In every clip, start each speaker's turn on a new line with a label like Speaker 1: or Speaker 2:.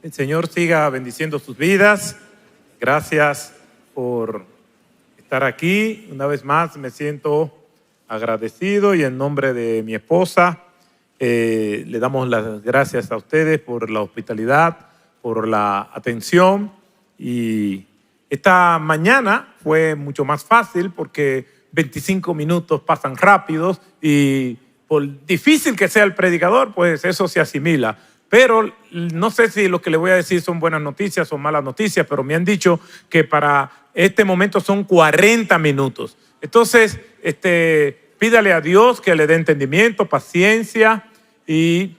Speaker 1: El Señor siga bendiciendo sus vidas. Gracias por estar aquí. Una vez más me siento agradecido y en nombre de mi esposa le damos las gracias a ustedes por la hospitalidad, por la atención. Y esta mañana fue mucho más fácil porque 25 minutos pasan rápidos y por difícil que sea el predicador, pues eso se asimila. Pero no sé si lo que le voy a decir son buenas noticias o malas noticias, pero me han dicho que para este momento son 40 minutos. Entonces, pídale a Dios que le dé entendimiento, paciencia y,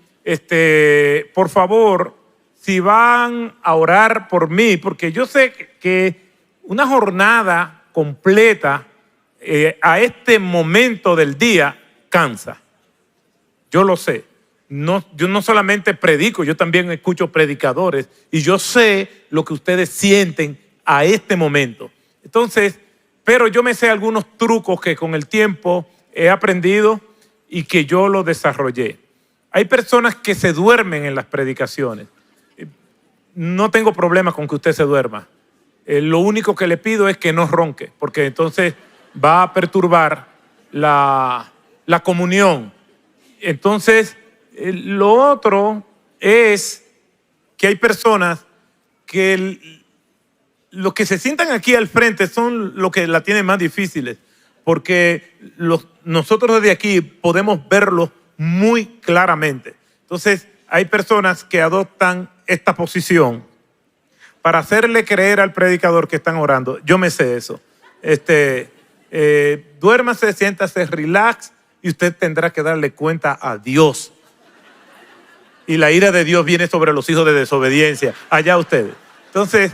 Speaker 1: por favor, si van a orar por mí, porque yo sé que una jornada completa a este momento del día cansa. Yo lo sé. No, yo no solamente predico, yo también escucho predicadores y yo sé lo que ustedes sienten a este momento. Entonces, pero yo me sé algunos trucos que con el tiempo he aprendido y que yo lo desarrollé. Hay personas que se duermen en las predicaciones. No tengo problema con que usted se duerma. Lo único que le pido es que no ronque, porque entonces va a perturbar la comunión. Entonces, lo otro es que hay personas que los que se sientan aquí al frente son los que la tienen más difíciles, porque nosotros desde aquí podemos verlo muy claramente. Entonces, hay personas que adoptan esta posición para hacerle creer al predicador que están orando. Yo me sé eso. Duérmase, siéntase, relax, y usted tendrá que darle cuenta a Dios. Y la ira de Dios viene sobre los hijos de desobediencia. Allá ustedes. Entonces,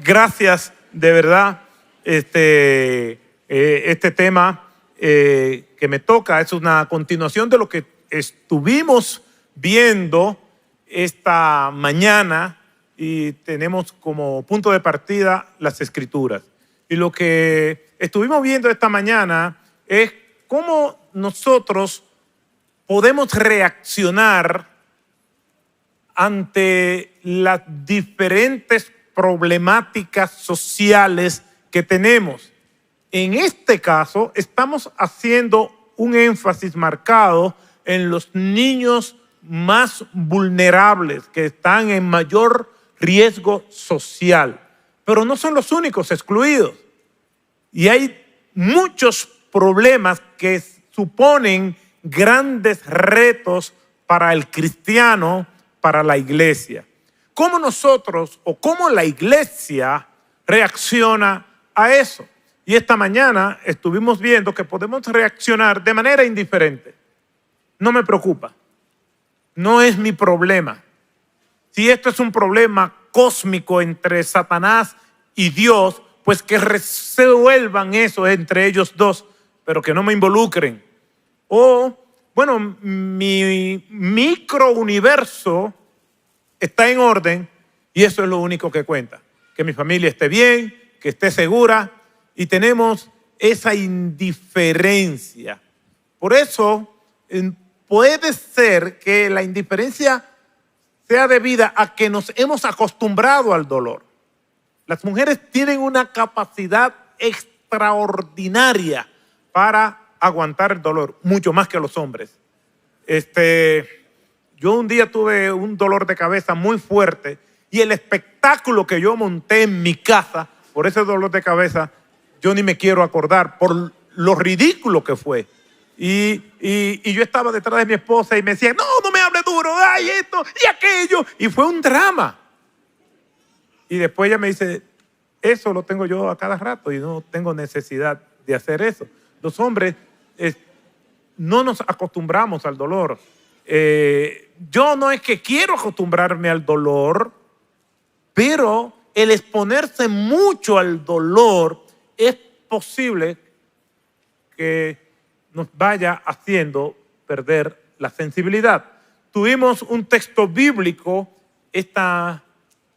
Speaker 1: gracias de verdad. Este tema que me toca es una continuación de lo que estuvimos viendo esta mañana y tenemos como punto de partida las Escrituras. Y lo que estuvimos viendo esta mañana es cómo nosotros podemos reaccionar ante las diferentes problemáticas sociales que tenemos. En este caso, estamos haciendo un énfasis marcado en los niños más vulnerables, que están en mayor riesgo social. Pero no son los únicos excluidos. Y hay muchos problemas que suponen grandes retos para el cristiano, para la iglesia. ¿Cómo nosotros o cómo la iglesia reacciona a eso? Y esta mañana estuvimos viendo que podemos reaccionar de manera indiferente. No me preocupa. No es mi problema. Si esto es un problema cósmico entre Satanás y Dios, pues que resuelvan eso entre ellos dos, pero que no me involucren. O, bueno, mi microuniverso está en orden y eso es lo único que cuenta. Que mi familia esté bien, que esté segura y tenemos esa indiferencia. Por eso puede ser que la indiferencia sea debida a que nos hemos acostumbrado al dolor. Las mujeres tienen una capacidad extraordinaria para aguantar el dolor, mucho más que los hombres. Yo un día tuve un dolor de cabeza muy fuerte y el espectáculo que yo monté en mi casa por ese dolor de cabeza, yo ni me quiero acordar por lo ridículo que fue. Y yo estaba detrás de mi esposa y me decía, no me hable duro, ay, esto y aquello. Y fue un drama. Y después ella me dice, eso lo tengo yo a cada rato y no tengo necesidad de hacer eso. Los hombres no nos acostumbramos al dolor. Yo no es que quiero acostumbrarme al dolor, pero el exponerse mucho al dolor es posible que nos vaya haciendo perder la sensibilidad. Tuvimos un texto bíblico esta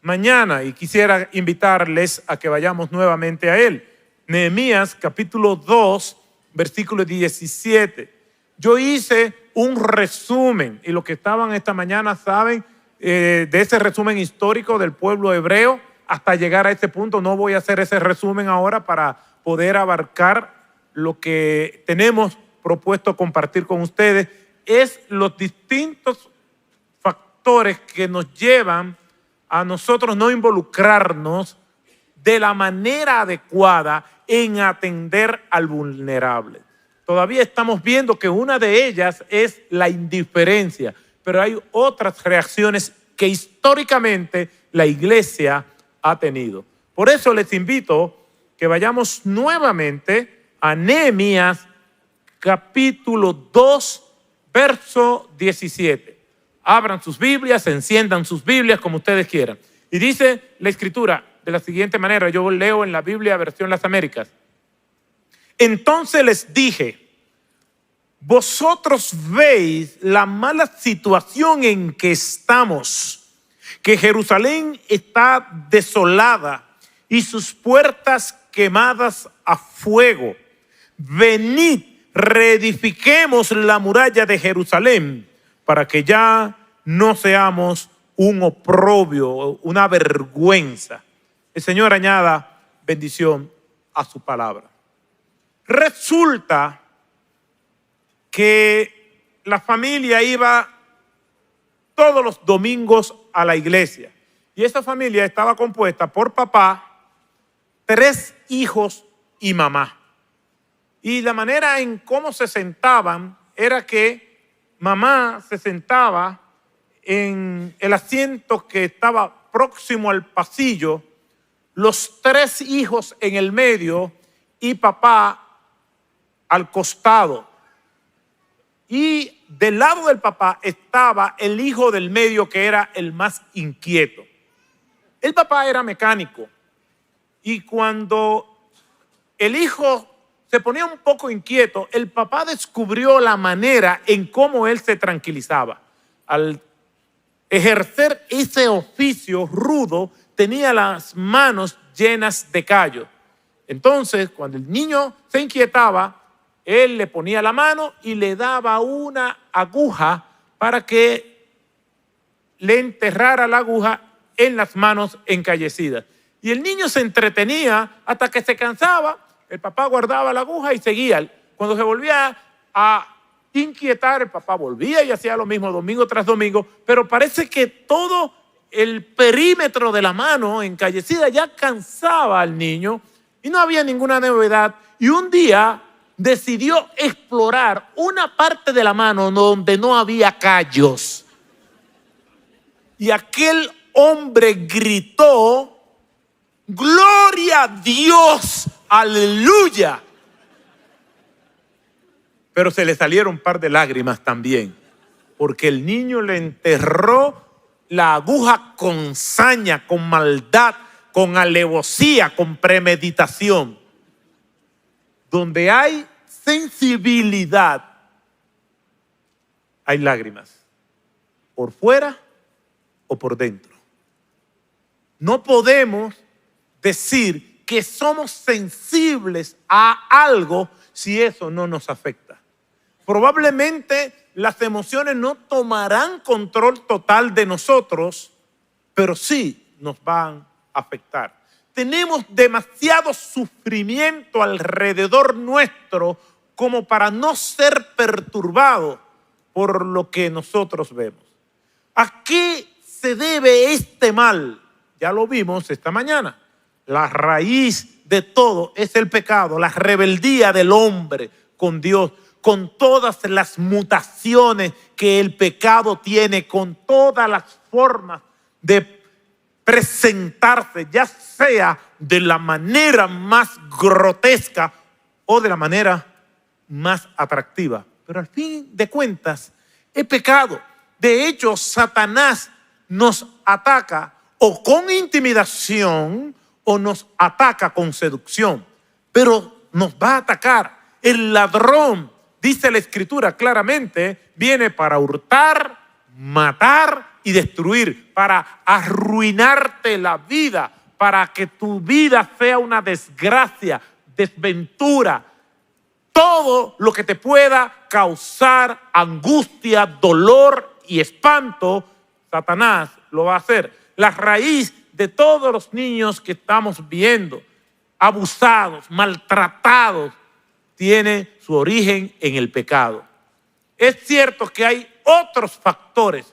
Speaker 1: mañana y quisiera invitarles a que vayamos nuevamente a él. Nehemías capítulo 2, versículo 17. Yo hice un resumen y los que estaban esta mañana saben de ese resumen histórico del pueblo hebreo hasta llegar a ese punto. No voy a hacer ese resumen ahora para poder abarcar lo que tenemos propuesto compartir con ustedes. Es los distintos factores que nos llevan a nosotros no involucrarnos de la manera adecuada en atender al vulnerable. Todavía estamos viendo que una de ellas es la indiferencia, pero hay otras reacciones que históricamente la iglesia ha tenido. Por eso les invito que vayamos nuevamente a Nehemías capítulo 2, verso 17. Abran sus Biblias, enciendan sus Biblias como ustedes quieran. Y dice la Escritura de la siguiente manera, yo leo en la Biblia versión Las Américas. Entonces les dije, vosotros veis la mala situación en que estamos, que Jerusalén está desolada y sus puertas quemadas a fuego. Venid, reedifiquemos la muralla de Jerusalén para que ya no seamos un oprobio, una vergüenza. El Señor añada bendición a su palabra. Resulta que la familia iba todos los domingos a la iglesia. Y esa familia estaba compuesta por papá, 3 hijos y mamá. Y la manera en cómo se sentaban era que mamá se sentaba en el asiento que estaba próximo al pasillo, los 3 hijos en el medio y papá al costado. Y del lado del papá estaba el hijo del medio, que era el más inquieto. El papá era mecánico y cuando el hijo se ponía un poco inquieto, el papá descubrió la manera en cómo él se tranquilizaba. Al ejercer ese oficio rudo, tenía las manos llenas de callos. Entonces, cuando el niño se inquietaba, él le ponía la mano y le daba una aguja para que le enterrara la aguja en las manos encallecidas. Y el niño se entretenía hasta que se cansaba. El papá guardaba la aguja y seguía. Cuando se volvía a inquietar, el papá volvía y hacía lo mismo domingo tras domingo. Pero parece que todo el perímetro de la mano encallecida ya cansaba al niño y no había ninguna novedad. Y un día decidió explorar una parte de la mano donde no había callos. Y aquel hombre gritó, ¡Gloria a Dios! ¡Aleluya! Pero se le salieron un par de lágrimas también, porque el niño le enterró la aguja con saña, con maldad, con alevosía, con premeditación. Donde hay sensibilidad, hay lágrimas, por fuera o por dentro. No podemos decir que somos sensibles a algo si eso no nos afecta. Probablemente las emociones no tomarán control total de nosotros, pero sí nos van a afectar. Tenemos demasiado sufrimiento alrededor nuestro como para no ser perturbados por lo que nosotros vemos. ¿A qué se debe este mal? Ya lo vimos esta mañana. La raíz de todo es el pecado, la rebeldía del hombre con Dios, con todas las mutaciones que el pecado tiene, con todas las formas de presentarse, ya sea de la manera más grotesca o de la manera más atractiva. Pero al fin de cuentas, es pecado. De hecho, Satanás nos ataca o con intimidación o nos ataca con seducción. Pero nos va a atacar. El ladrón, dice la Escritura claramente, viene para hurtar, matar y destruir, para arruinarte la vida, para que tu vida sea una desgracia, desventura, todo lo que te pueda causar angustia, dolor y espanto. Satanás lo va a hacer. La raíz de todos los niños que estamos viendo, abusados, maltratados, tiene su origen en el pecado. Es cierto que hay otros factores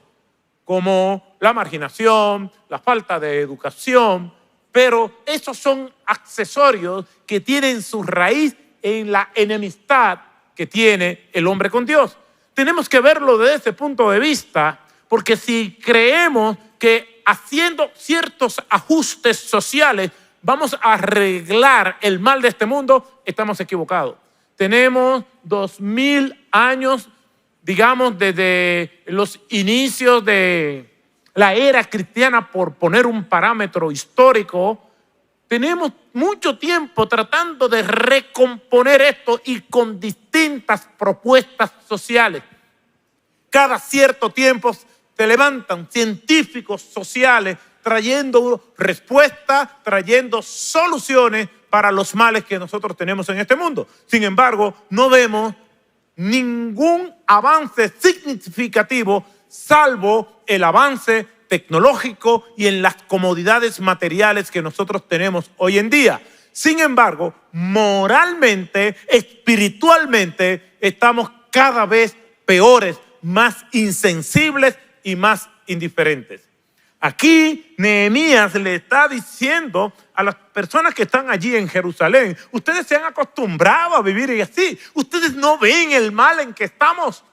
Speaker 1: como la marginación, la falta de educación, pero esos son accesorios que tienen su raíz en la enemistad que tiene el hombre con Dios. Tenemos que verlo desde ese punto de vista, porque si creemos que haciendo ciertos ajustes sociales vamos a arreglar el mal de este mundo, estamos equivocados. Tenemos 2000 años, digamos, desde los inicios de la era cristiana, por poner un parámetro histórico. Tenemos mucho tiempo tratando de recomponer esto y con distintas propuestas sociales. Cada cierto tiempo se levantan científicos sociales trayendo respuestas, trayendo soluciones para los males que nosotros tenemos en este mundo. Sin embargo, no vemos ningún avance significativo salvo el avance tecnológico y en las comodidades materiales que nosotros tenemos hoy en día. Sin embargo, moralmente, espiritualmente, estamos cada vez peores, más insensibles y más indiferentes. Aquí Nehemías le está diciendo a las personas que están allí en Jerusalén: ustedes se han acostumbrado a vivir así. Ustedes no ven el mal en que estamos.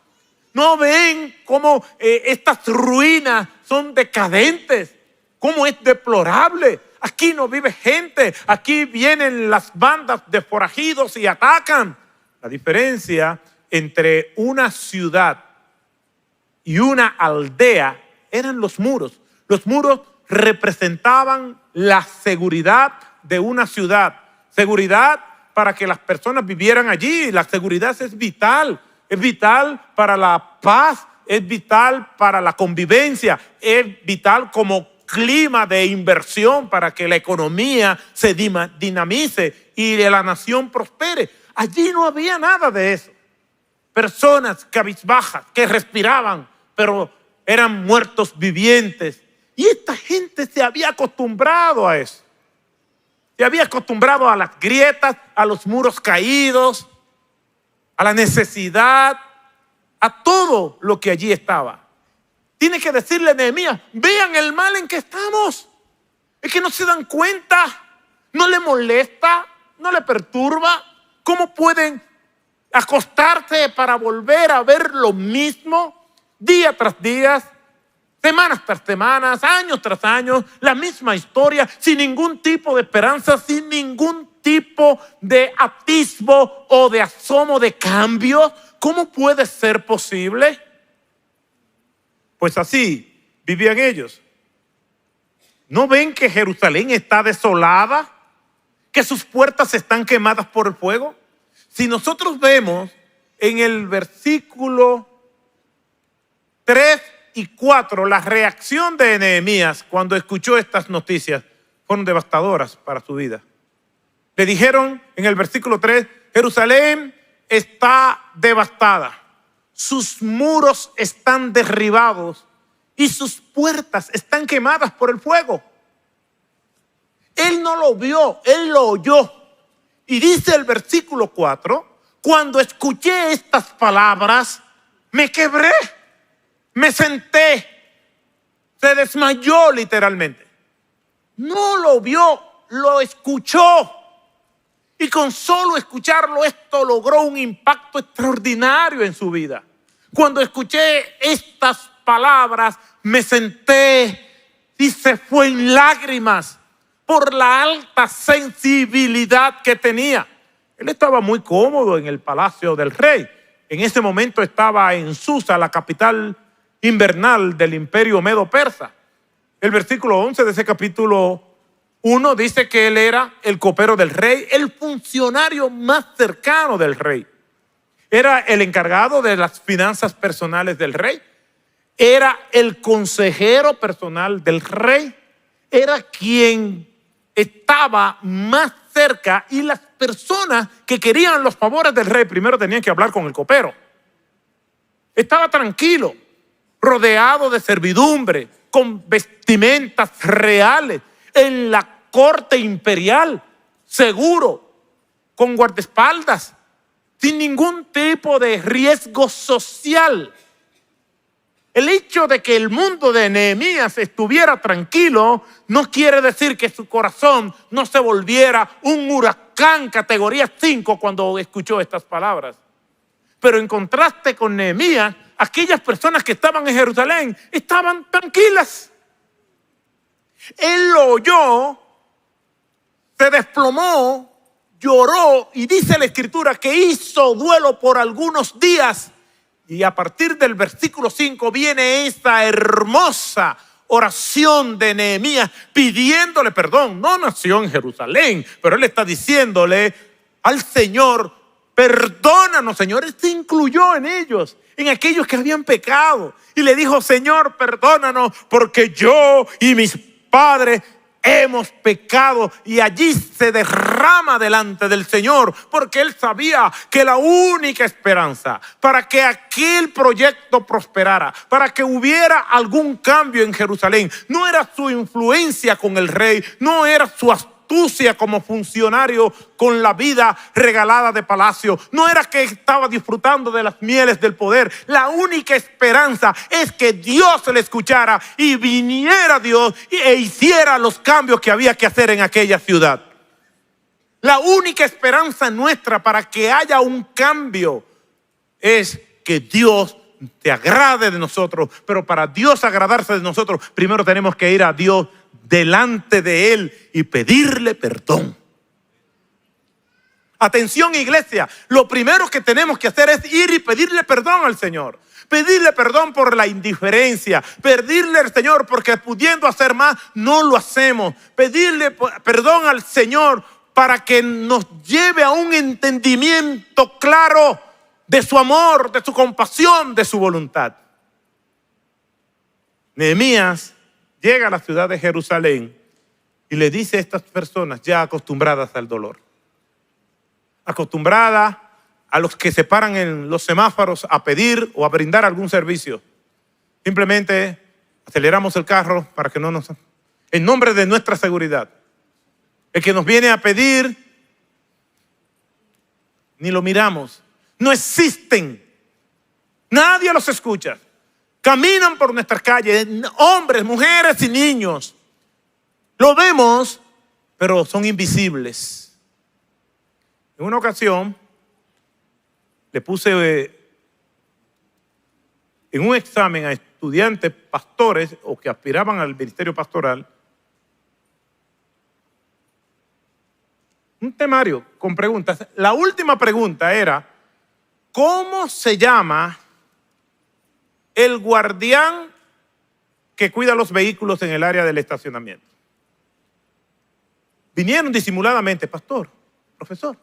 Speaker 1: No ven cómo estas ruinas son decadentes, cómo es deplorable. Aquí no vive gente. Aquí vienen las bandas de forajidos y atacan. La diferencia entre una ciudad y una aldea eran los muros. Los muros representaban la seguridad de una ciudad. Seguridad para que las personas vivieran allí. La seguridad es vital. Es vital para la paz. Es vital para la convivencia. Es vital como clima de inversión para que la economía se dinamice y la nación prospere. Allí no había nada de eso. Personas cabizbajas que respiraban, pero eran muertos vivientes. Y esta gente se había acostumbrado a eso. Se había acostumbrado a las grietas, a los muros caídos, a la necesidad, a todo lo que allí estaba. Tiene que decirle a Nehemías: vean el mal en que estamos. Es que no se dan cuenta, no le molesta, no le perturba. ¿Cómo pueden acostarse para volver a ver lo mismo día tras día? Semanas tras semanas, años tras años, la misma historia, sin ningún tipo de esperanza, sin ningún tipo de atisbo o de asomo de cambio. ¿Cómo puede ser posible? Pues así vivían ellos. ¿No ven que Jerusalén está desolada? ¿Que sus puertas están quemadas por el fuego? Si nosotros vemos en el versículo 3 y 4, la reacción de Nehemías cuando escuchó estas noticias fueron devastadoras para su vida. Le dijeron en el versículo 3: Jerusalén está devastada, sus muros están derribados y sus puertas están quemadas por el fuego. Él no lo vio, él lo oyó. Y dice el versículo 4: cuando escuché estas palabras, me quebré. Me senté, se desmayó literalmente. No lo vio, lo escuchó. Y con solo escucharlo, esto logró un impacto extraordinario en su vida. Cuando escuché estas palabras, me senté y se fue en lágrimas por la alta sensibilidad que tenía. Él estaba muy cómodo en el palacio del rey. En ese momento estaba en Susa, la capital invernal del imperio medo-persa. El versículo 11 de ese capítulo 1 dice que él era el copero del rey, el funcionario más cercano del rey. Era el encargado de las finanzas personales del rey. Era el consejero personal del rey. Era quien estaba más cerca, y las personas que querían los favores del rey primero tenían que hablar con el copero. Estaba tranquilo, rodeado de servidumbre, con vestimentas reales, en la corte imperial, seguro, con guardaespaldas, sin ningún tipo de riesgo social. El hecho de que el mundo de Nehemías estuviera tranquilo no quiere decir que su corazón no se volviera un huracán categoría 5 cuando escuchó estas palabras. Pero en contraste con Nehemías, aquellas personas que estaban en Jerusalén estaban tranquilas. Él lo oyó, se desplomó, lloró y dice la Escritura que hizo duelo por algunos días. Y a partir del versículo 5 viene esta hermosa oración de Nehemías pidiéndole perdón. No nació en Jerusalén, pero él está diciéndole al Señor: perdónanos, Señor. Él se incluyó en ellos, en aquellos que habían pecado. Y le dijo: Señor, perdónanos porque yo y mis padres hemos pecado. Y allí se derrama delante del Señor, porque él sabía que la única esperanza para que aquel proyecto prosperara, para que hubiera algún cambio en Jerusalén, no era su influencia con el rey, no era su astucia como funcionario con la vida regalada de palacio, no era que estaba disfrutando de las mieles del poder. La única esperanza es que Dios le escuchara y viniera Dios e hiciera los cambios que había que hacer en aquella ciudad. La única esperanza nuestra para que haya un cambio es que Dios se agrade de nosotros. Pero para Dios agradarse de nosotros, primero tenemos que ir a Dios delante de Él y pedirle perdón. Atención, iglesia, lo primero que tenemos que hacer es ir y pedirle perdón al Señor. Pedirle perdón por la indiferencia, pedirle al Señor porque pudiendo hacer más no lo hacemos. Pedirle perdón al Señor para que nos lleve a un entendimiento claro de su amor, de su compasión, de su voluntad. Nehemías llega a la ciudad de Jerusalén y le dice a estas personas ya acostumbradas al dolor, acostumbradas a los que se paran en los semáforos a pedir o a brindar algún servicio. Simplemente aceleramos el carro para que no nos... En nombre de nuestra seguridad. El que nos viene a pedir, ni lo miramos. No existen. Nadie los escucha. Caminan por nuestras calles, hombres, mujeres y niños. Lo vemos, pero son invisibles. En una ocasión, le puse en un examen a estudiantes pastores o que aspiraban al ministerio pastoral un temario con preguntas. La última pregunta era: ¿cómo se llama el guardián que cuida los vehículos en el área del estacionamiento? Vinieron disimuladamente: pastor, profesor,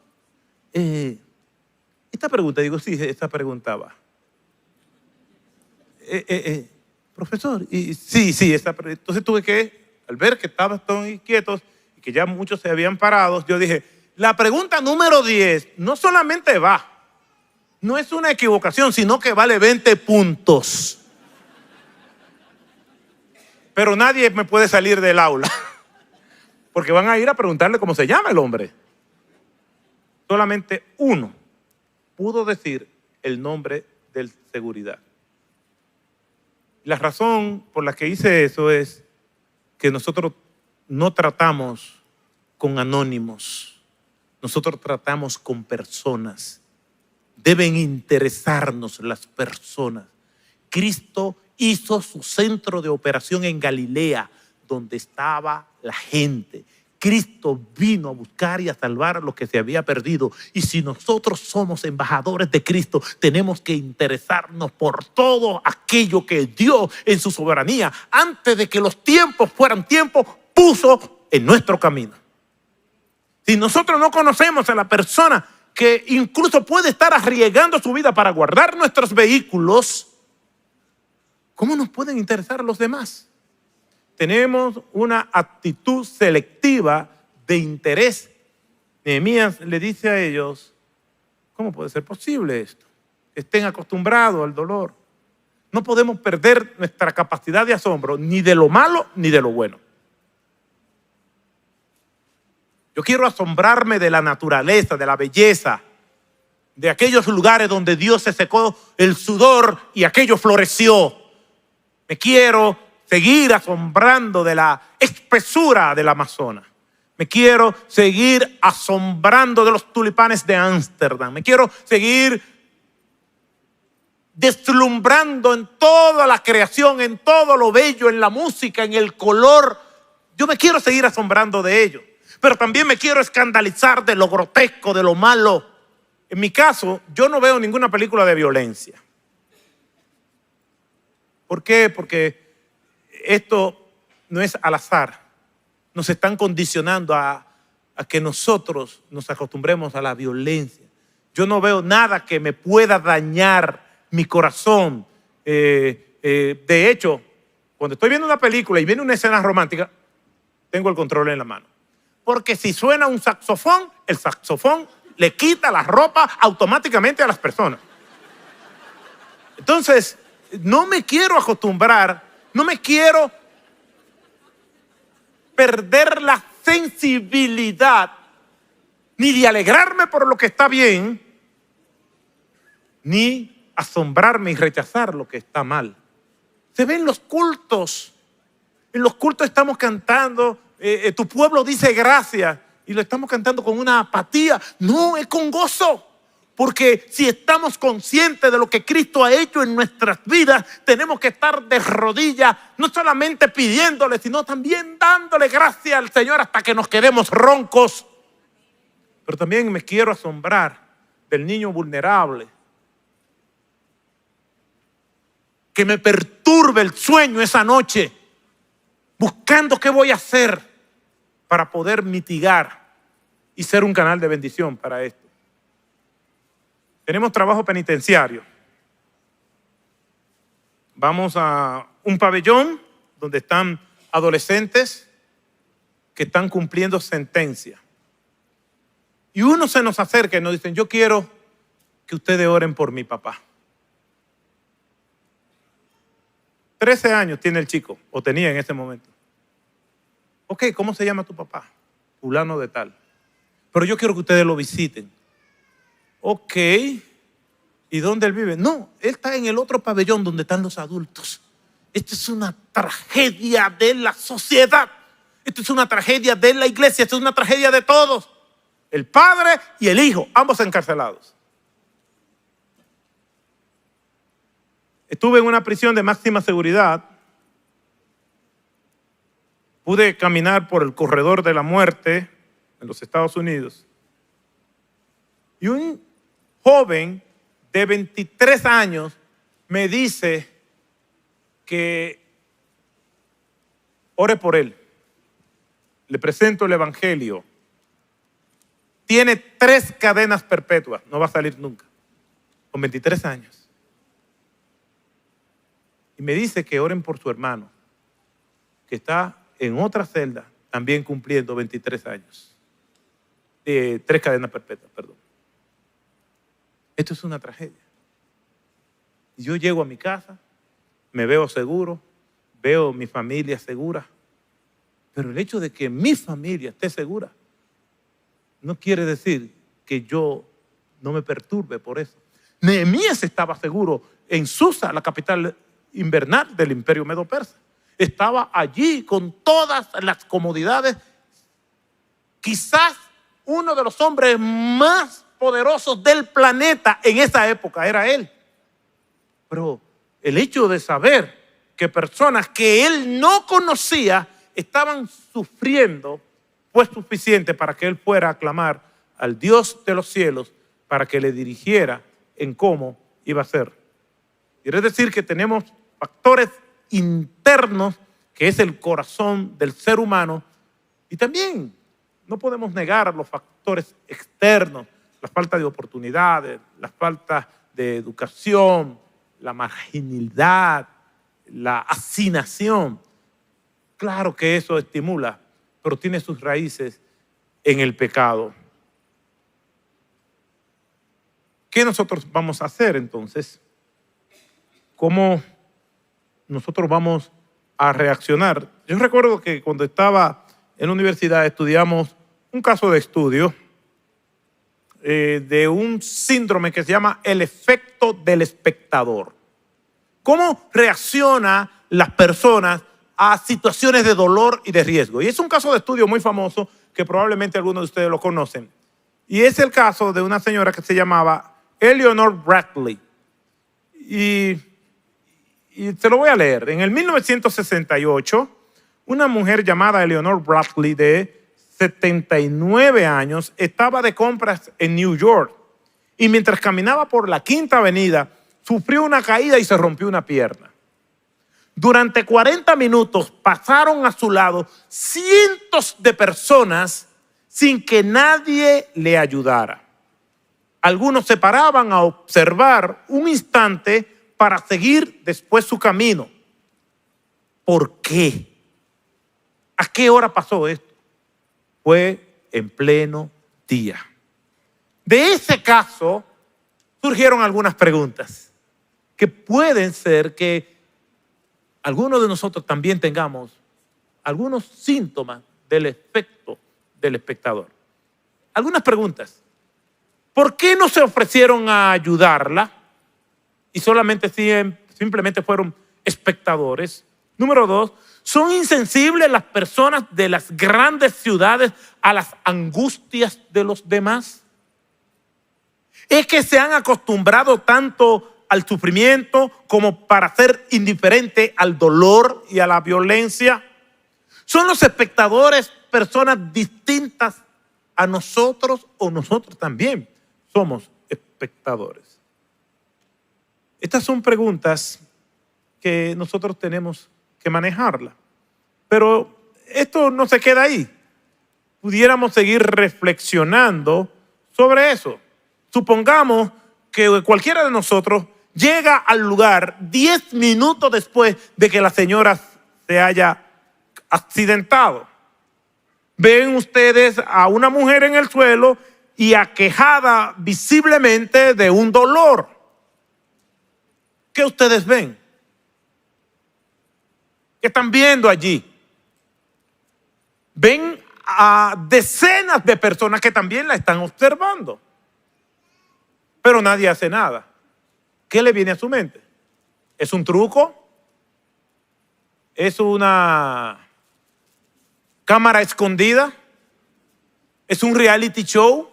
Speaker 1: esta pregunta, digo, sí, esta pregunta va. Profesor, y sí, esta pregunta. Entonces tuve que, al ver que estaban todos inquietos y que ya muchos se habían parado, yo dije: la pregunta número 10 no solamente va, no es una equivocación, sino que vale 20 puntos. Pero nadie me puede salir del aula, porque van a ir a preguntarle cómo se llama el hombre. Solamente uno pudo decir el nombre del seguridad. La razón por la que hice eso es que nosotros no tratamos con anónimos, nosotros tratamos con personas. Deben interesarnos las personas. Cristo hizo su centro de operación en Galilea, donde estaba la gente. Cristo vino a buscar y a salvar a los que se había perdido. Y si nosotros somos embajadores de Cristo, tenemos que interesarnos por todo aquello que Dios en su soberanía, antes de que los tiempos fueran tiempos, puso en nuestro camino. Si nosotros no conocemos a la persona que incluso puede estar arriesgando su vida para guardar nuestros vehículos, ¿cómo nos pueden interesar los demás? Tenemos una actitud selectiva de interés. Nehemías le dice a ellos: ¿cómo puede ser posible esto? Que estén acostumbrados al dolor. no podemos perder nuestra capacidad de asombro ni de lo malo ni de lo bueno. Yo quiero asombrarme de la naturaleza, de la belleza, de aquellos lugares donde Dios se secó el sudor y aquello floreció. Me quiero seguir asombrando de la espesura del Amazonas. Me quiero seguir asombrando de los tulipanes de Ámsterdam. Me quiero seguir deslumbrando en toda la creación, en todo lo bello, en la música, en el color. Yo me quiero seguir asombrando de ello. Pero también me quiero escandalizar de lo grotesco, de lo malo. En mi caso, yo no veo ninguna película de violencia. ¿Por qué? Porque esto no es al azar. Nos están condicionando a que nosotros nos acostumbremos a la violencia. Yo no veo nada que me pueda dañar mi corazón. De hecho, cuando estoy viendo una película y viene una escena romántica, tengo el control en la mano. Porque si suena un saxofón, el saxofón le quita la ropa automáticamente a las personas. Entonces, no me quiero acostumbrar, no me quiero perder la sensibilidad ni de alegrarme por lo que está bien, ni asombrarme y rechazar lo que está mal. Se ve en los cultos. En los cultos estamos cantando, tu pueblo dice gracias, y lo estamos cantando con una apatía. No, es con gozo. Porque si estamos conscientes de lo que Cristo ha hecho en nuestras vidas, tenemos que estar de rodillas, no solamente pidiéndole, sino también dándole gracias al Señor hasta que nos quedemos roncos. Pero también me quiero asombrar del niño vulnerable, que me perturbe el sueño esa noche, buscando qué voy a hacer para poder mitigar y ser un canal de bendición para esto. Tenemos trabajo penitenciario. Vamos a un pabellón donde están adolescentes que están cumpliendo sentencia. Y uno se nos acerca y nos dicen, yo quiero que ustedes oren por mi papá. 13 años tiene el chico, o tenía en ese momento. Ok, ¿cómo se llama tu papá? Fulano de tal. Pero yo quiero que ustedes lo visiten. Ok, ¿y dónde él vive? No, él está en el otro pabellón donde están los adultos. Esto es una tragedia de la sociedad. Esto es una tragedia de la iglesia. Esto es una tragedia de todos. El padre y el hijo, ambos encarcelados. Estuve en una prisión de máxima seguridad. Pude caminar por el corredor de la muerte en los Estados Unidos. Y un joven de 23 años me dice que ore por él. Le presento el evangelio. Tiene 3 cadenas perpetuas, no va a salir nunca, con 23 años. Y me dice que oren por su hermano, que está en otra celda, también cumpliendo 23 años. 3 cadenas perpetuas, perdón. Esto es una tragedia. Yo llego a mi casa, me veo seguro, veo mi familia segura, pero el hecho de que mi familia esté segura no quiere decir que yo no me perturbe por eso. Nehemías estaba seguro en Susa, la capital invernal del Imperio Medo-Persa. Estaba allí con todas las comodidades. Quizás uno de los hombres más poderosos del planeta en esa época era él. Pero el hecho de saber que personas que él no conocía estaban sufriendo fue suficiente para que él fuera a clamar al Dios de los cielos para que le dirigiera en cómo iba a ser. Quiere decir que tenemos factores internos, que es el corazón del ser humano, y también no podemos negar los factores externos, la falta de oportunidades, la falta de educación, la marginalidad, la hacinación. Claro que eso estimula, pero tiene sus raíces en el pecado. ¿Qué nosotros vamos a hacer entonces? ¿Cómo nosotros vamos a reaccionar. Yo recuerdo que cuando estaba en la universidad estudiamos un caso de estudio de un síndrome que se llama el efecto del espectador. ¿Cómo reaccionan las personas a situaciones de dolor y de riesgo? Y es un caso de estudio muy famoso que probablemente algunos de ustedes lo conocen. Y es el caso de una señora que se llamaba Eleanor Bradley. Y se lo voy a leer. En el 1968, una mujer llamada Eleanor Bradley de 79 años estaba de compras en New York y mientras caminaba por la Quinta Avenida sufrió una caída y se rompió una pierna. Durante 40 minutos pasaron a su lado cientos de personas sin que nadie le ayudara. Algunos se paraban a observar un instante para seguir después su camino. ¿Por qué? ¿A qué hora pasó esto? Fue en pleno día. De ese caso surgieron algunas preguntas que pueden ser que algunos de nosotros también tengamos algunos síntomas del efecto del espectador. Algunas preguntas. ¿Por qué no se ofrecieron a ayudarla y simplemente fueron espectadores? Número 2, ¿son insensibles las personas de las grandes ciudades a las angustias de los demás? ¿Es que se han acostumbrado tanto al sufrimiento como para ser indiferente al dolor y a la violencia? ¿Son los espectadores personas distintas a nosotros o nosotros también somos espectadores? Estas son preguntas que nosotros tenemos que manejarlas. Pero esto no se queda ahí. Pudiéramos seguir reflexionando sobre eso. Supongamos que cualquiera de nosotros llega al lugar 10 minutos después de que la señora se haya accidentado. Ven ustedes a una mujer en el suelo y aquejada visiblemente de un dolor. ¿Qué ustedes ven? ¿Qué están viendo allí? Ven a decenas de personas que también la están observando. Pero nadie hace nada. ¿Qué le viene a su mente? ¿Es un truco? ¿Es una cámara escondida? ¿Es un reality show?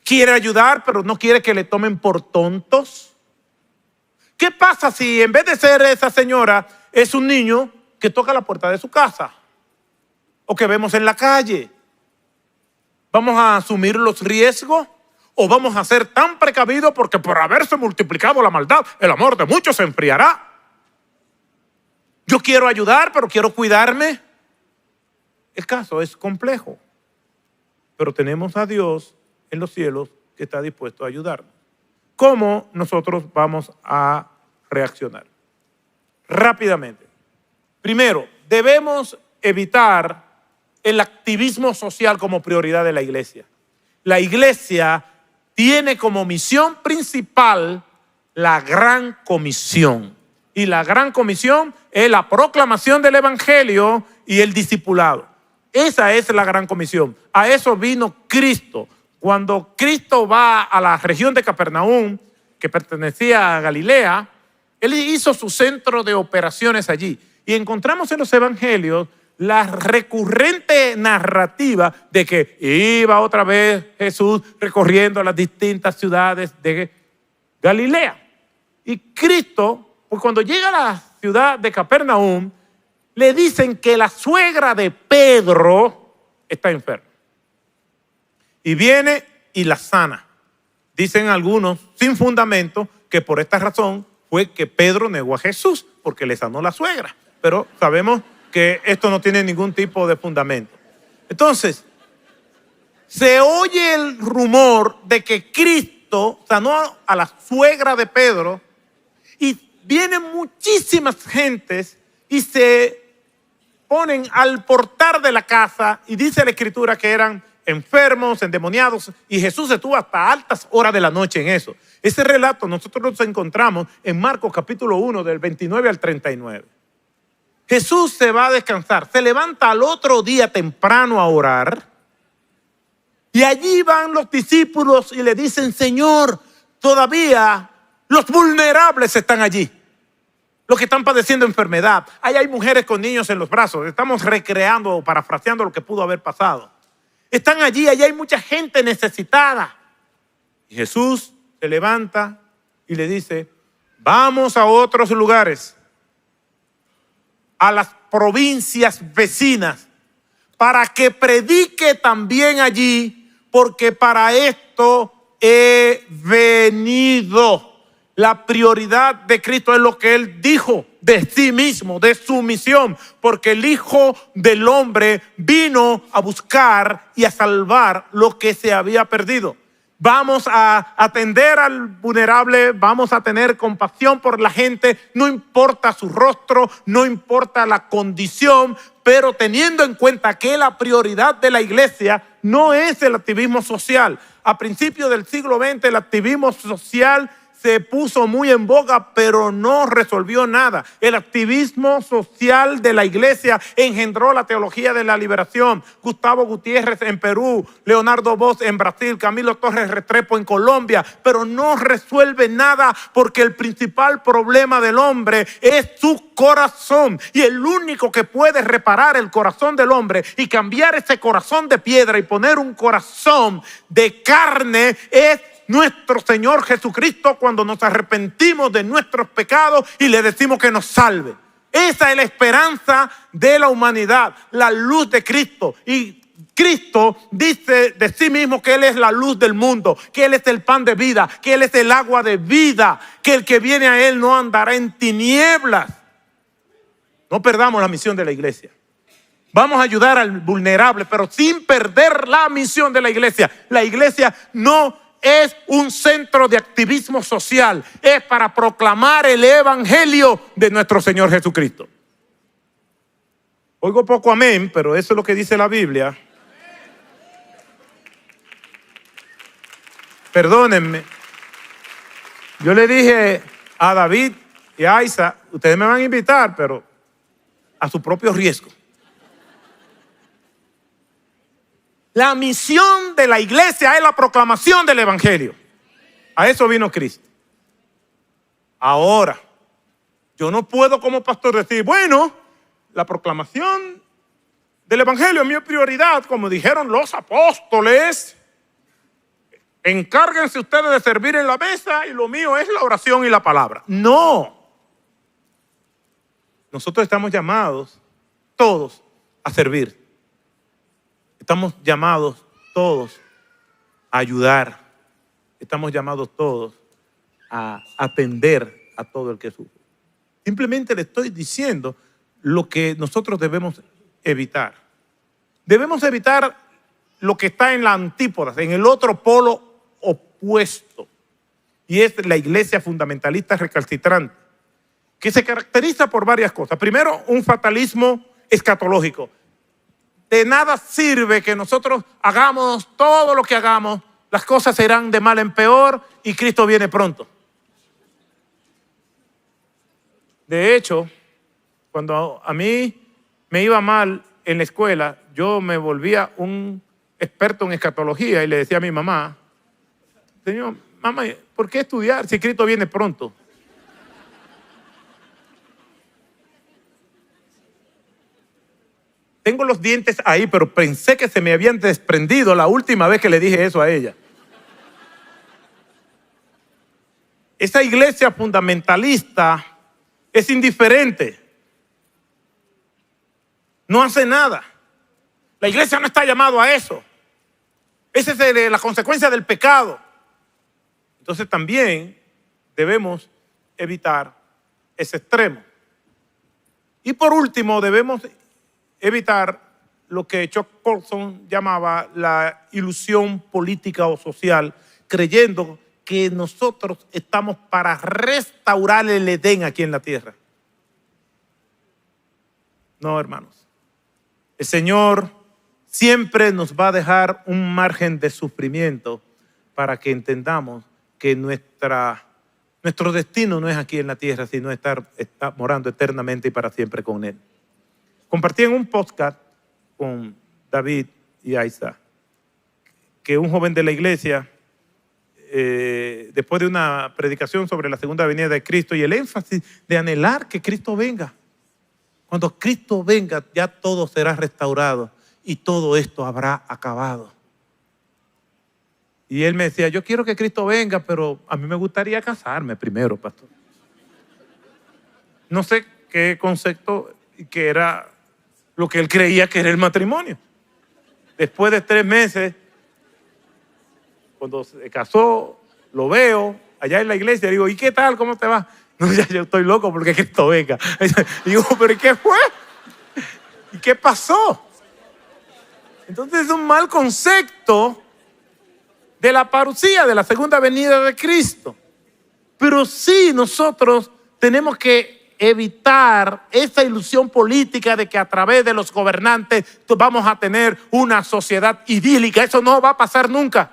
Speaker 1: ¿Quiere ayudar pero no quiere que le tomen por tontos? ¿Qué pasa si en vez de ser esa señora es un niño que toca la puerta de su casa o que vemos en la calle? ¿Vamos a asumir los riesgos o vamos a ser tan precavidos porque por haberse multiplicado la maldad, el amor de muchos se enfriará? Yo quiero ayudar, pero quiero cuidarme. El caso es complejo, pero tenemos a Dios en los cielos que está dispuesto a ayudarnos. ¿Cómo nosotros vamos a reaccionar? Rápidamente. Primero, debemos evitar el activismo social como prioridad de la iglesia. La iglesia tiene como misión principal la gran comisión. Y la gran comisión es la proclamación del evangelio y el discipulado. Esa es la gran comisión. A eso vino Cristo. Cuando Cristo va a la región de Capernaum, que pertenecía a Galilea, Él hizo su centro de operaciones allí. Y encontramos en los evangelios la recurrente narrativa de que iba otra vez Jesús recorriendo las distintas ciudades de Galilea. Y Cristo, pues cuando llega a la ciudad de Capernaum, le dicen que la suegra de Pedro está enferma. Y viene y la sana. Dicen algunos, sin fundamento, que por esta razón fue que Pedro negó a Jesús, porque le sanó la suegra. Pero sabemos que esto no tiene ningún tipo de fundamento. Entonces, se oye el rumor de que Cristo sanó a la suegra de Pedro y vienen muchísimas gentes y se ponen al portal de la casa y dice la Escritura que eran enfermos, endemoniados, y Jesús estuvo hasta altas horas de la noche en eso. Ese relato nosotros nos encontramos en Marcos capítulo 1 del 29 al 39. Jesús se va a descansar, se levanta al otro día temprano a orar y allí van los discípulos y le dicen: Señor, todavía los vulnerables están allí, los que están padeciendo enfermedad. Ahí hay mujeres con niños en los brazos. Estamos recreando o parafraseando lo que pudo haber pasado. Están allí, allí hay mucha gente necesitada. Y Jesús se levanta y le dice: vamos a otros lugares, a las provincias vecinas, para que predique también allí, porque para esto he venido. La prioridad de Cristo es lo que Él dijo de sí mismo, de su misión, porque el Hijo del Hombre vino a buscar y a salvar lo que se había perdido. Vamos a atender al vulnerable, vamos a tener compasión por la gente, no importa su rostro, no importa la condición, pero teniendo en cuenta que la prioridad de la iglesia no es el activismo social. A principios del siglo XX el activismo social se puso muy en boga, pero no resolvió nada. El activismo social de la iglesia engendró la teología de la liberación. Gustavo Gutiérrez en Perú, Leonardo Bosch en Brasil, Camilo Torres Restrepo en Colombia, pero no resuelve nada porque el principal problema del hombre es su corazón. Y el único que puede reparar el corazón del hombre y cambiar ese corazón de piedra y poner un corazón de carne es nuestro Señor Jesucristo, cuando nos arrepentimos de nuestros pecados y le decimos que nos salve. Esa es la esperanza de la humanidad, la luz de Cristo. Y Cristo dice de sí mismo que Él es la luz del mundo, que Él es el pan de vida, que Él es el agua de vida, que el que viene a Él no andará en tinieblas. No perdamos la misión de la iglesia. Vamos a ayudar al vulnerable, pero sin perder la misión de la iglesia. La iglesia no es un centro de activismo social, es para proclamar el evangelio de nuestro Señor Jesucristo. Oigo poco amén, pero eso es lo que dice la Biblia. Perdónenme. Yo le dije a David y a Isa: ustedes me van a invitar, pero a su propio riesgo. La misión de la iglesia es la proclamación del evangelio. A eso vino Cristo. Ahora, yo no puedo como pastor decir: bueno, la proclamación del evangelio es mi prioridad, como dijeron los apóstoles. Encárguense ustedes de servir en la mesa y lo mío es la oración y la palabra. No. Nosotros estamos llamados todos a servir. Estamos llamados todos a ayudar. Estamos llamados todos a atender a todo el que sufre. Simplemente le estoy diciendo lo que nosotros debemos evitar. Debemos evitar lo que está en la antípoda, en el otro polo opuesto. Y es la iglesia fundamentalista recalcitrante, que se caracteriza por varias cosas. Primero, un fatalismo escatológico. De nada sirve que nosotros hagamos todo lo que hagamos, las cosas serán de mal en peor y Cristo viene pronto. De hecho, cuando a mí me iba mal en la escuela, yo me volvía un experto en escatología y le decía a mi mamá: Señor, mamá, ¿por qué estudiar si Cristo viene pronto? Tengo los dientes ahí, pero pensé que se me habían desprendido la última vez que le dije eso a ella. Esa iglesia fundamentalista es indiferente. No hace nada. La iglesia no está llamada a eso. Esa es la consecuencia del pecado. Entonces también debemos evitar ese extremo. Y por último, debemos evitar lo que Chuck Colson llamaba la ilusión política o social, creyendo que nosotros estamos para restaurar el Edén aquí en la tierra. No, hermanos. El Señor siempre nos va a dejar un margen de sufrimiento para que entendamos que nuestro destino no es aquí en la tierra, sino estar morando eternamente y para siempre con Él. Compartí en un podcast con David y Aiza que un joven de la iglesia, después de una predicación sobre la segunda venida de Cristo y el énfasis de anhelar que Cristo venga, cuando Cristo venga ya todo será restaurado y todo esto habrá acabado. Y él me decía, yo quiero que Cristo venga, pero a mí me gustaría casarme primero, pastor. No sé qué concepto, que era lo que él creía que era el matrimonio. Después de 3 meses, cuando se casó, lo veo allá en la iglesia, digo, ¿y qué tal? ¿Cómo te va? No, ya yo estoy loco porque Cristo venga. Digo, ¿pero qué fue? ¿Y qué pasó? Entonces es un mal concepto de la parucía, de la segunda venida de Cristo. Pero sí, nosotros tenemos que evitar esa ilusión política de que a través de los gobernantes vamos a tener una sociedad idílica. Eso no va a pasar nunca.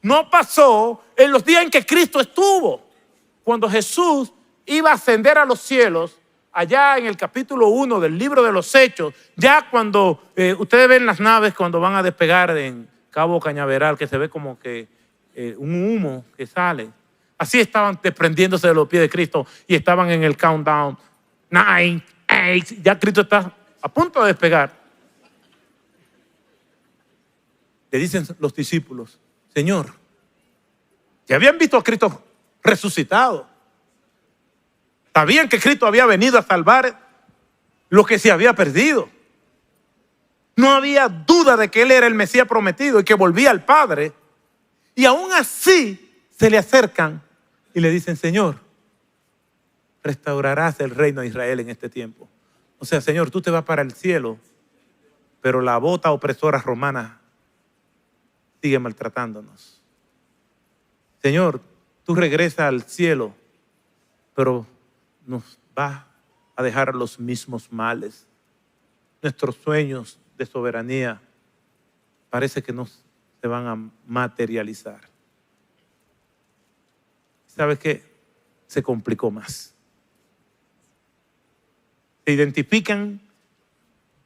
Speaker 1: No pasó en los días en que Cristo estuvo. Cuando Jesús iba a ascender a los cielos, allá en el capítulo 1 del libro de los Hechos, ya cuando ustedes ven las naves cuando van a despegar en Cabo Cañaveral, que se ve como que un humo que sale. Así estaban desprendiéndose de los pies de Cristo y estaban en el countdown. 9, 8, ya Cristo está a punto de despegar. Le dicen los discípulos, Señor, ya habían visto a Cristo resucitado. Sabían que Cristo había venido a salvar lo que se había perdido. No había duda de que Él era el Mesías prometido y que volvía al Padre. Y aún así se le acercan y le dicen, Señor, restaurarás el reino de Israel en este tiempo. O sea, Señor, tú te vas para el cielo, pero la bota opresora romana sigue maltratándonos. Señor, tú regresas al cielo, pero nos vas a dejar los mismos males. Nuestros sueños de soberanía parece que no se van a materializar. ¿Sabes qué? Se complicó más. Se identifican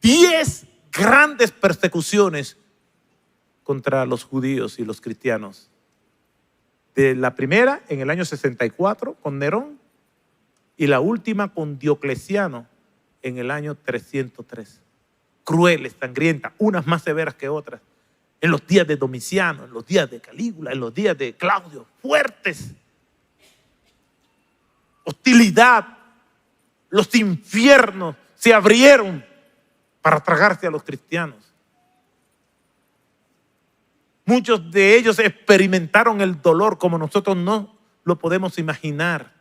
Speaker 1: 10 grandes persecuciones contra los judíos y los cristianos. De la primera en el año 64 con Nerón y la última con Diocleciano en el año 303. Crueles, sangrientas, unas más severas que otras. En los días de Domiciano, en los días de Calígula, en los días de Claudio, fuertes. Hostilidad. Los infiernos se abrieron para tragarse a los cristianos. Muchos de ellos experimentaron el dolor como nosotros no lo podemos imaginar.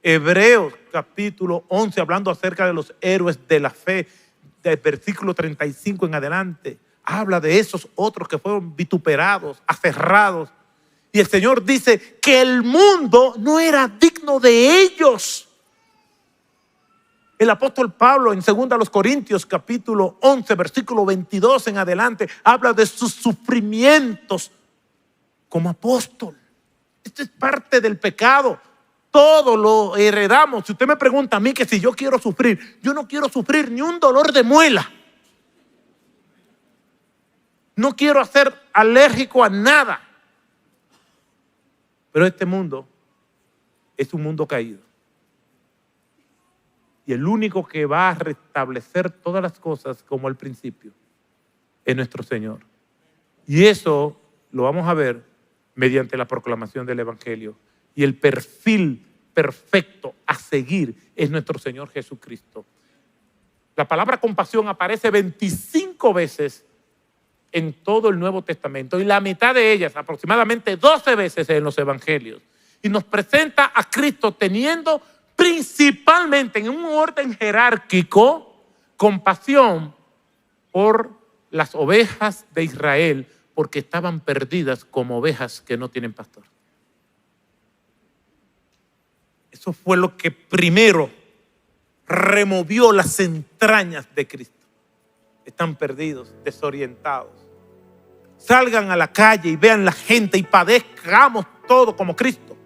Speaker 1: Hebreos capítulo 11, hablando acerca de los héroes de la fe, del versículo 35 en adelante, habla de esos otros que fueron vituperados, aferrados. Y el Señor dice que el mundo no era digno de ellos. El apóstol Pablo en 2 Corintios capítulo 11, versículo 22 en adelante, habla de sus sufrimientos como apóstol. Esto es parte del pecado. Todo lo heredamos. Si usted me pregunta a mí que si yo quiero sufrir, yo no quiero sufrir ni un dolor de muela. No quiero ser alérgico a nada. Pero este mundo es un mundo caído. Y el único que va a restablecer todas las cosas como al principio es nuestro Señor. Y eso lo vamos a ver mediante la proclamación del Evangelio. Y el perfil perfecto a seguir es nuestro Señor Jesucristo. La palabra compasión aparece 25 veces en todo el Nuevo Testamento y la mitad de ellas, aproximadamente 12 veces en los Evangelios. Y nos presenta a Cristo teniendo principalmente en un orden jerárquico compasión por las ovejas de Israel porque estaban perdidas como ovejas que no tienen pastor. Eso fue lo que primero removió las entrañas de Cristo. Están perdidos, desorientados. Salgan a la calle y vean la gente y padezcamos todo como Cristo.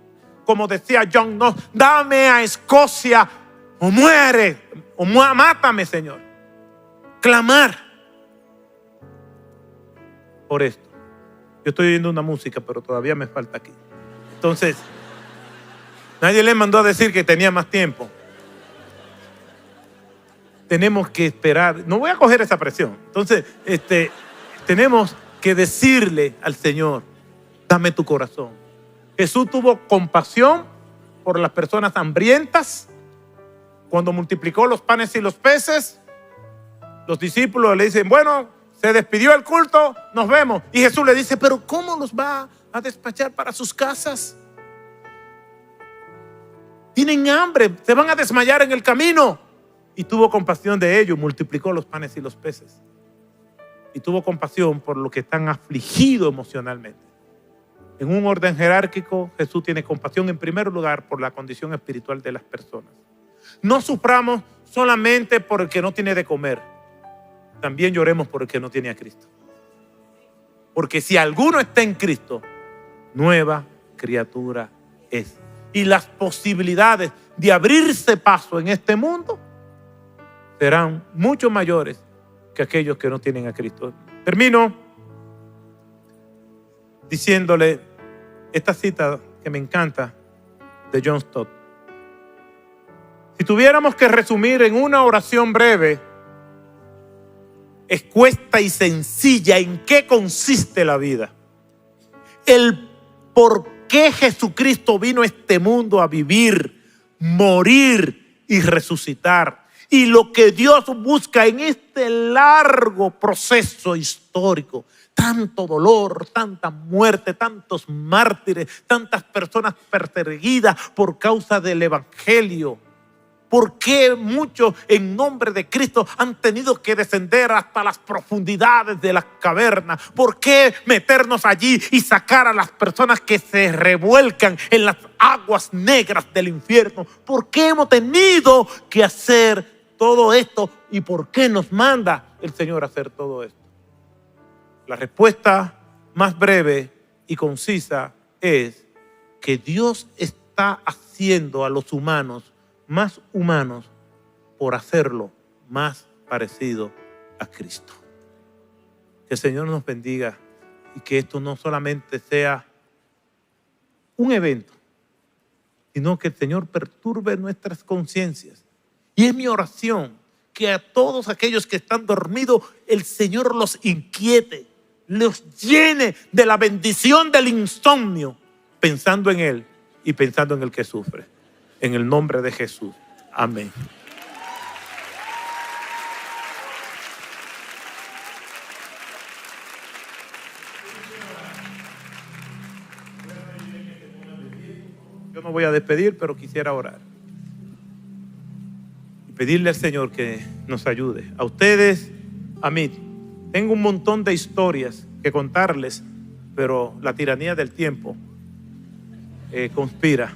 Speaker 1: Como decía John Knox, dame a Escocia o muere, o mátame, Señor. clamar por esto. Yo estoy oyendo una música, pero todavía me falta aquí. Entonces, nadie le mandó a decir que tenía más tiempo. Tenemos que esperar. No voy a coger esa presión. Entonces, tenemos que decirle al Señor, dame tu corazón. Jesús tuvo compasión por las personas hambrientas. Cuando multiplicó los panes y los peces, los discípulos le dicen, bueno, se despidió el culto, nos vemos. Y Jesús le dice, pero ¿cómo los va a despachar para sus casas? Tienen hambre, se van a desmayar en el camino. Y tuvo compasión de ellos, multiplicó los panes y los peces. Y tuvo compasión por los que están afligidos emocionalmente. En un orden jerárquico, Jesús tiene compasión en primer lugar por la condición espiritual de las personas. No suframos solamente por el que no tiene de comer. También lloremos por el que no tiene a Cristo. Porque si alguno está en Cristo, nueva criatura es. Y las posibilidades de abrirse paso en este mundo serán mucho mayores que aquellos que no tienen a Cristo. Termino diciéndole esta cita que me encanta de John Stott. Si tuviéramos que resumir en una oración breve, escueta y sencilla, en qué consiste la vida, el por qué Jesucristo vino a este mundo a vivir, morir y resucitar, y lo que Dios busca en este largo proceso histórico, tanto dolor, tanta muerte, tantos mártires, tantas personas perseguidas por causa del evangelio. ¿Por qué muchos en nombre de Cristo han tenido que descender hasta las profundidades de las cavernas? ¿Por qué meternos allí y sacar a las personas que se revuelcan en las aguas negras del infierno? ¿Por qué hemos tenido que hacer todo esto? ¿Y por qué nos manda el Señor a hacer todo esto? La respuesta más breve y concisa es que Dios está haciendo a los humanos más humanos por hacerlo más parecido a Cristo. Que el Señor nos bendiga y que esto no solamente sea un evento, sino que el Señor perturbe nuestras conciencias. Y es mi oración que a todos aquellos que están dormidos, el Señor los inquiete, los llene de la bendición del insomnio, pensando en Él y pensando en el que sufre. En el nombre de Jesús. Amén. Yo no voy a despedir, pero quisiera orar. Y pedirle al Señor que nos ayude. A ustedes, a mí. Tengo un montón de historias que contarles, pero la tiranía del tiempo conspira.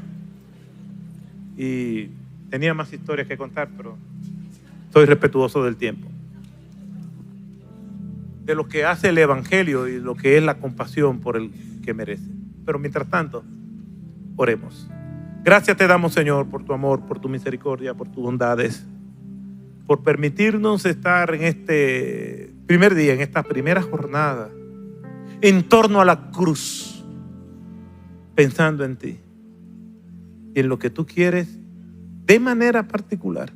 Speaker 1: Y tenía más historias que contar, pero soy respetuoso del tiempo. De lo que hace el Evangelio y lo que es la compasión por el que merece. Pero mientras tanto, oremos. Gracias te damos, Señor, por tu amor, por tu misericordia, por tus bondades, por permitirnos estar en este primer día, en esta primera jornada, en torno a la cruz, pensando en ti y en lo que tú quieres de manera particular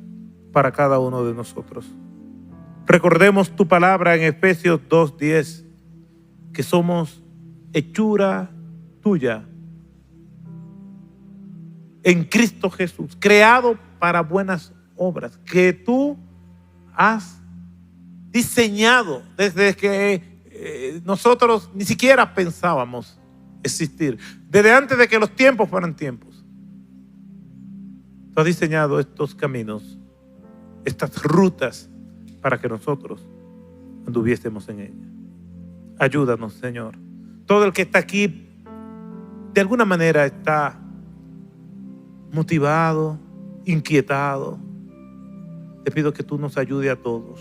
Speaker 1: para cada uno de nosotros. Recordemos tu palabra en Efesios 2:10, que somos hechura tuya en Cristo Jesús, creado para buenas obras, que tú has diseñado desde que nosotros ni siquiera pensábamos existir, desde antes de que los tiempos fueran tiempos. Tú has diseñado estos caminos, estas rutas, para que nosotros anduviésemos en ellas. Ayúdanos, Señor. Todo el que está aquí, de alguna manera está motivado, inquietado. Te pido que tú nos ayudes a todos.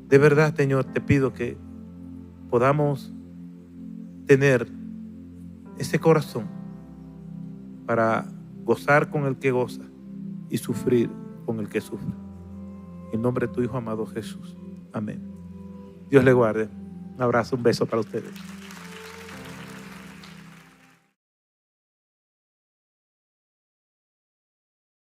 Speaker 1: De verdad, Señor, te pido que podamos tener ese corazón para gozar con el que goza y sufrir con el que sufre. En nombre de tu Hijo amado Jesús. Amén. Dios le guarde. Un abrazo, un beso para ustedes.